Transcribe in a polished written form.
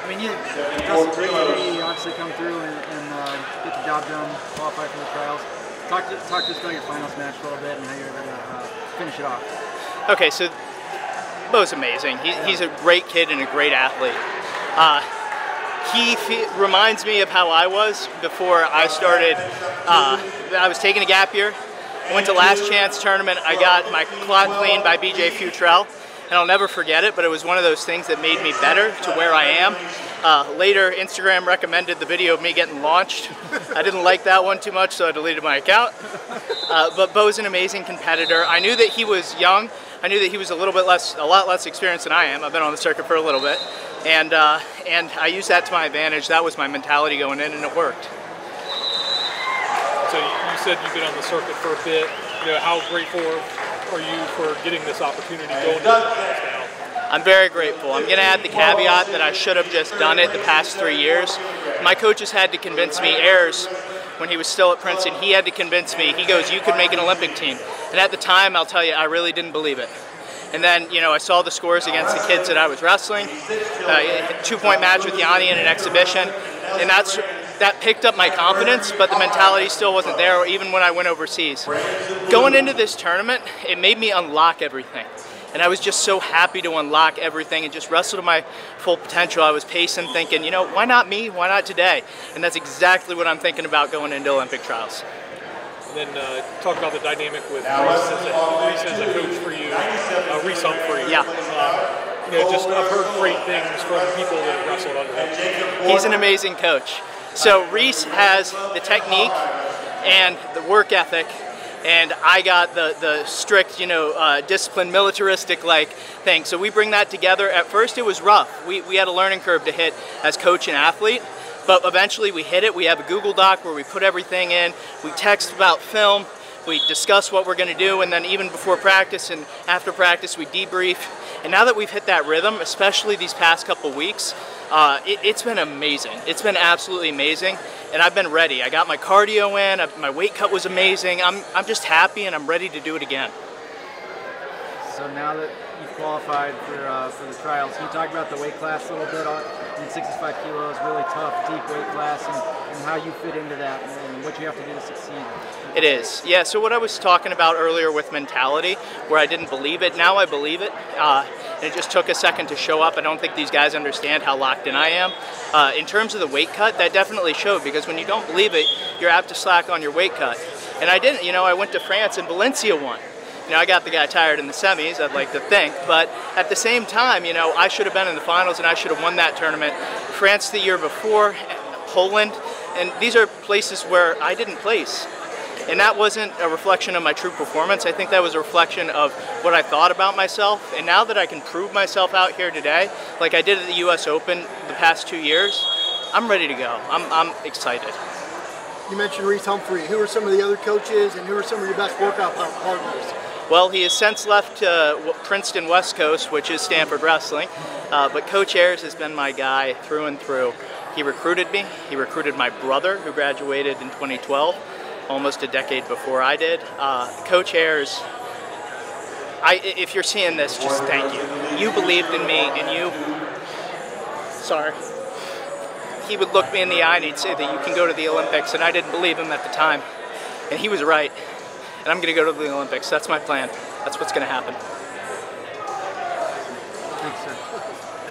I mean, you obviously come through and get the job done, qualify for the trials. Talk to us about your finals match a little bit and how you're going to finish it off. Okay, so Bo's amazing. He's a great kid and a great athlete. He reminds me of how I was before I started. I was taking a gap year, went to Last Chance tournament. I got my quad clean by BJ Futrell, and I'll never forget it, but it was one of those things that made me better to where I am. Later, Instagram recommended the video of me getting launched. I didn't like that one too much, so I deleted my account. But Bo's an amazing competitor. I knew that he was young. I knew that he was a lot less experienced than I am. I've been on the circuit for a little bit, and I used that to my advantage. That was my mentality going in, and it worked. So you said you've been on the circuit for a bit. You know, how grateful are you for getting this opportunity going to the trials now? I'm very grateful. I'm going to add the caveat that I should have just done it the past 3 years. My coaches had to convince me. Ayers, when he was still at Princeton, he had to convince me. He goes, "You could make an Olympic team." And at the time, I'll tell you, I really didn't believe it. And then, you know, I saw the scores against the kids that I was wrestling. 2-point match with Yanni in an exhibition, and that picked up my confidence, but the mentality still wasn't there, even when I went overseas. Going into this tournament, it made me unlock everything. And I was just so happy to unlock everything and just wrestle to my full potential. I was pacing, thinking, you know, why not me? Why not today? And that's exactly what I'm thinking about going into Olympic trials. And then talk about the dynamic with Reese as a coach for you, Reese Humphrey. Yeah. You know, just I've heard great things from people that have wrestled under him. He's an amazing coach. So Reese has the technique and the work ethic, and I got the strict, you know, discipline, militaristic-like thing. So we bring that together. At first it was rough. We had a learning curve to hit as coach and athlete, but eventually we hit it. We have a Google Doc where we put everything in. We text about film. We discuss what we're going to do, and then even before practice and after practice we debrief. And now that we've hit that rhythm, especially these past couple weeks, it's been amazing. It's been absolutely amazing, and I've been ready. I got my cardio in. My weight cut was amazing. I'm just happy, and I'm ready to do it again. So now that you've qualified for the trials, can you talk about the weight class a little bit? I mean, 65 kilos, really tough, deep weight class, and how you fit into that, and what you have to do to succeed. It is, yeah. So what I was talking about earlier with mentality, where I didn't believe it, now I believe it. And it just took a second to show up. I don't think these guys understand how locked in I am. In terms of the weight cut, that definitely showed, because when you don't believe it, you're apt to slack on your weight cut. And I didn't. You know, I went to France and Valencia won. You know, I got the guy tired in the semis, I'd like to think, but at the same time, you know, I should have been in the finals and I should have won that tournament. France the year before, Poland, and these are places where I didn't place. And that wasn't a reflection of my true performance. I think that was a reflection of what I thought about myself. And now that I can prove myself out here today, like I did at the US Open the past 2 years, I'm ready to go. I'm excited. You mentioned Reese Humphrey. Who are some of the other coaches, and who are some of your best workout partners? Well, he has since left Princeton West Coast, which is Stanford Wrestling, but Coach Ayers has been my guy through and through. He recruited me. He recruited my brother, who graduated in 2012, almost a decade before I did. Coach Ayers, if you're seeing this, just thank you. You believed in me, and he would look me in the eye and he'd say that you can go to the Olympics, and I didn't believe him at the time, and he was right. And I'm going to go to the Olympics. That's my plan. That's what's going to happen.